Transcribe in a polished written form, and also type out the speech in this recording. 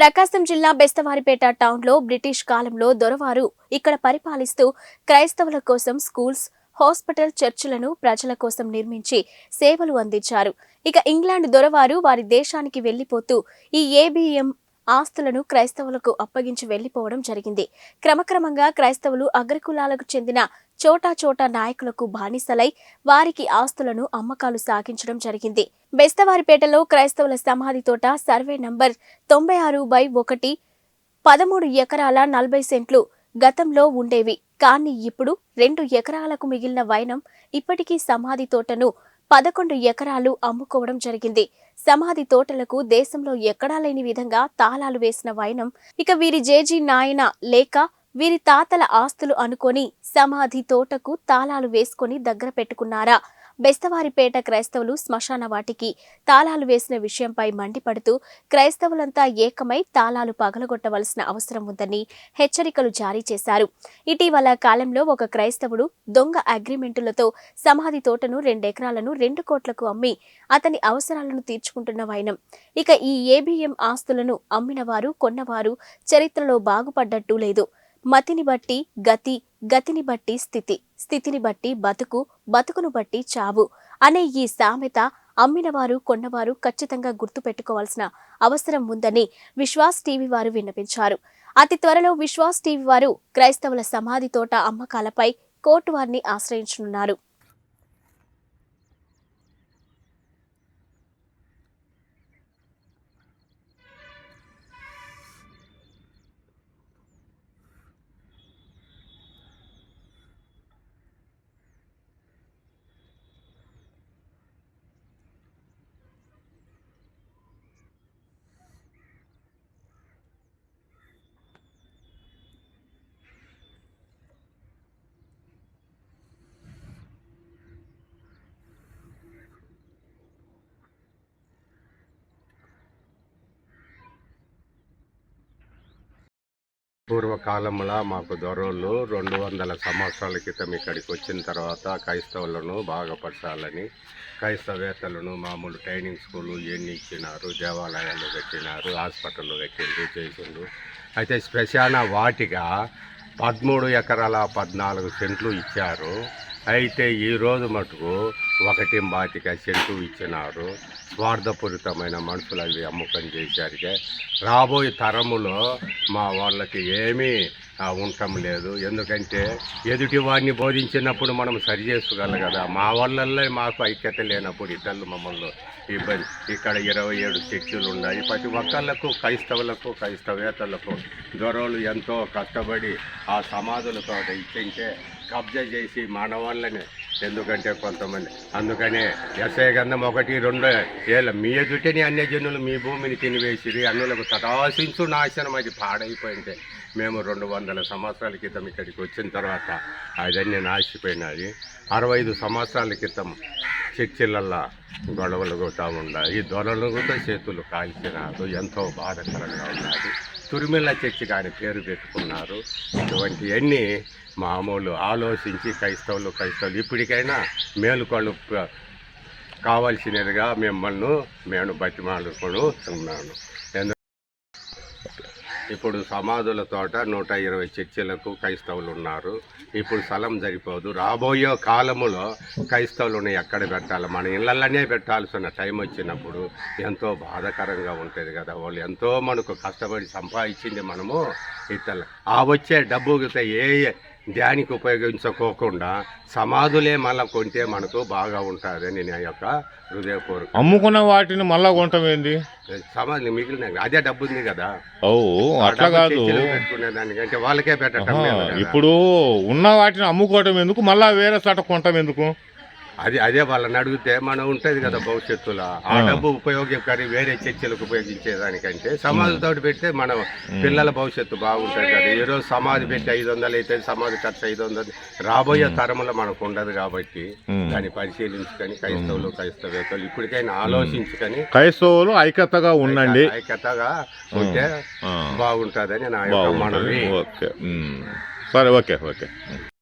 ప్రకాశం జిల్లా బెస్తవారిపేట టౌన్లో బ్రిటిష్ కాలంలో దొరవారు ఇక్కడ పరిపాలిస్తూ క్రైస్తవుల కోసం స్కూల్స్, హాస్పిటల్, చర్చిలను ప్రజల కోసం నిర్మించి సేవలు అందించారు. ఇక ఇంగ్లాండ్ దొరవారు వారి దేశానికి వెళ్లిపోతూ ఈ ఏబిఎం ఆస్తులను క్రైస్తవులకు అప్పగించి వెళ్లిపోవడం జరిగింది. క్రమక్రమంగా క్రైస్తవులు అగ్రకులాలకు చెందిన చోటా నాయకులకు బానిసలై వారికి ఆస్తులను అమ్మకాలు సాగించడం జరిగింది. బెస్తవారిపేటలో క్రైస్తవుల సమాధి తోట సర్వే నంబర్ 96/1 13 ఎకరాల 40 సెంట్లు గతంలో ఉండేవి. కానీ ఇప్పుడు 2 ఎకరాలకు మిగిలిన వైనం ఇప్పటికీ సమాధి తోటను 11 ఎకరాలు అమ్ముకోవడం జరిగింది. సమాధి తోటలకు దేశంలో ఎక్కడా లేని విధంగా తాళాలు వేసిన వైనం ఇక వీరి జేజీ నాయన లేక వీరి తాతల ఆస్తులు అనుకొని సమాధి తోటకు తాళాలు వేసుకొని దగ్గర పెట్టుకున్నారా? బెస్తవారిపేట క్రైస్తవులు శ్మశాన వాటికి తాళాలు వేసిన విషయంపై మండిపడుతూ క్రైస్తవులంతా ఏకమై తాళాలు పగలగొట్టవలసిన అవసరం ఉందని హెచ్చరికలు జారీ చేశారు. ఇటీవల కాలంలో ఒక క్రైస్తవుడు దొంగ అగ్రిమెంటులతో సమాధి తోటను 2 ఎకరాలను 2 కోట్లకు అమ్మి అతని అవసరాలను తీర్చుకుంటున్న వైనం. ఇక ఈ ఏబిఎం ఆస్తులను అమ్మిన వారు, కొన్నవారు చరిత్రలో బాగుపడ్డట్టు లేదు. మతిని బట్టి గతి, గతిని బట్టి స్థితి, స్థితిని బట్టి బతుకు, బతుకును బట్టి చావు అనే ఈ సామెత అమ్మినవారు, కొన్నవారు ఖచ్చితంగా గుర్తుపెట్టుకోవాల్సిన అవసరం ఉందని విశ్వాస్ టీవీ వారు విన్నపించారు. అతి త్వరలో విశ్వాస్ టీవీ వారు క్రైస్తవుల సమాధి తోట అమ్మకాలపై కోర్టు వారిని ఆశ్రయించనున్నారు. పూర్వకాలంలో మాకు దొరలు 200 సంవత్సరాల క్రితం ఇక్కడికి వచ్చిన తర్వాత క్రైస్తవులను బాగుపరచాలని క్రైస్తవేత్తలను మామూలు ట్రైనింగ్ స్కూలు ఇవన్నీ ఇచ్చినారు, దేవాలయాలు కట్టినారు, హాస్పిటళ్ళు కట్టిండ్రు, చేసిండ్రు. అయితే శ్మశాన వాటిగా 13 ఎకరాల 14 సెంట్లు ఇచ్చారు. అయితే ఈరోజు మటుకు 1.25 సెంటు ఇచ్చినారు. స్వార్థపూరితమైన మనుషులు అవి అమ్మకం చేశారు. రాబోయే తరములో మా వాళ్ళకి ఏమీ ఉండటం లేదు. ఎందుకంటే ఎదుటి వాడిని బోధించినప్పుడు మనం సరి చేసుకోగలం కదా. మా వాళ్ళల్లో మాకు ఐక్యత లేనప్పుడు ఇతరులు మమ్మల్ని ఇబ్బంది. ఇక్కడ 27 చర్చిలు ఉన్నాయి. ప్రతి ఒక్కళ్ళకు క్రైస్తవులకు, క్రైస్తవేతలకు దొరలు ఎంతో కష్టపడి ఆ సమాధులతో ఇచ్చింటే కబ్జా చేసి మానవాళ్ళని, ఎందుకంటే కొంతమంది అందుకనే ఎస్ఐ గంధం 1-2 ఏళ్ళ మీ ఎదుటని అన్యజనులు మీ భూమిని తినివేసిరి, అన్నులకు తటాసించు నాశనం అది పాడైపోయింటే మేము 200 సంవత్సరాల క్రితం ఇక్కడికి వచ్చిన తర్వాత అదన్నీ నాశిపోయినాయి. 65 సంవత్సరాల క్రితం చర్చిలల్లా గొడవలు కొట్టా ఉన్నాయి. దొరలు కూడా చేతులు కాల్చినారు. ఎంతో బాధాకరంగా ఉన్నది. తురిమిళ్ళ చర్చి కానీ పేరు పెట్టుకున్నారు. ఇటువంటివన్నీ మామూలు ఆలోచించి క్రైస్తవులు ఇప్పటికైనా మేలుకొళ్ళు కావాల్సినదిగా మేము బతిమాలుకున్నాను. ఇప్పుడు సమాధుల తోట 120 చర్చిలకు క్రైస్తవులు ఉన్నారు. ఇప్పుడు స్థలం సరిపోదు. రాబోయే కాలములో క్రైస్తవులను ఎక్కడ పెట్టాలి? మన ఇళ్లలోనే పెట్టాల్సిన టైం వచ్చినప్పుడు ఎంతో బాధాకరంగా ఉంటుంది కదా. వాళ్ళు ఎంతో మనకు కష్టపడి సంపాదించింది మనము ఇతరులు ఆ వచ్చే డబ్బు ఏ దానికి ఉపయోగించుకోకుండా సమాధులే మళ్ళీ కొంటే మనకు బాగా ఉంటుందని నా యొక్క హృదయపూర్వక. అమ్ముకున్న వాటిని మళ్ళా కొంటాం ఏంది? సమాధులు మిగిలిన అదే డబ్బు ఉంది కదా. ఓ అట్లా కాదు, పెట్టుకునే దానికంటే వాళ్ళకే పెట్టడం. ఇప్పుడు ఉన్న వాటిని అమ్ముకోవటం ఎందుకు, మళ్ళా వేరే చోట కొంటాం ఎందుకు? అదే వాళ్ళని అడిగితే మనం ఉంటుంది కదా భవిష్యత్తులో ఆ డబ్బు ఉపయోగకరి వేరే చర్చలకు ఉపయోగించేదానికంటే సమాధితో పెడితే మన పిల్లల భవిష్యత్తు బాగుంటుంది కదా. ఈరోజు సమాధి పెట్టి 500 అయితే సమాధి ఖర్చు 500 రాబోయే తరంలో మనకు ఉండదు. కాబట్టి దాన్ని పరిశీలించుకొని క్రైస్తవేత్తలు ఇప్పటికైనా ఆలోచించుకొని క్రైస్తవులు ఐక్యతగా ఉండండి, ఐక్యతగా ఉంటే బాగుంటుందని నా యొక్క మనవి. సరే, ఓకే.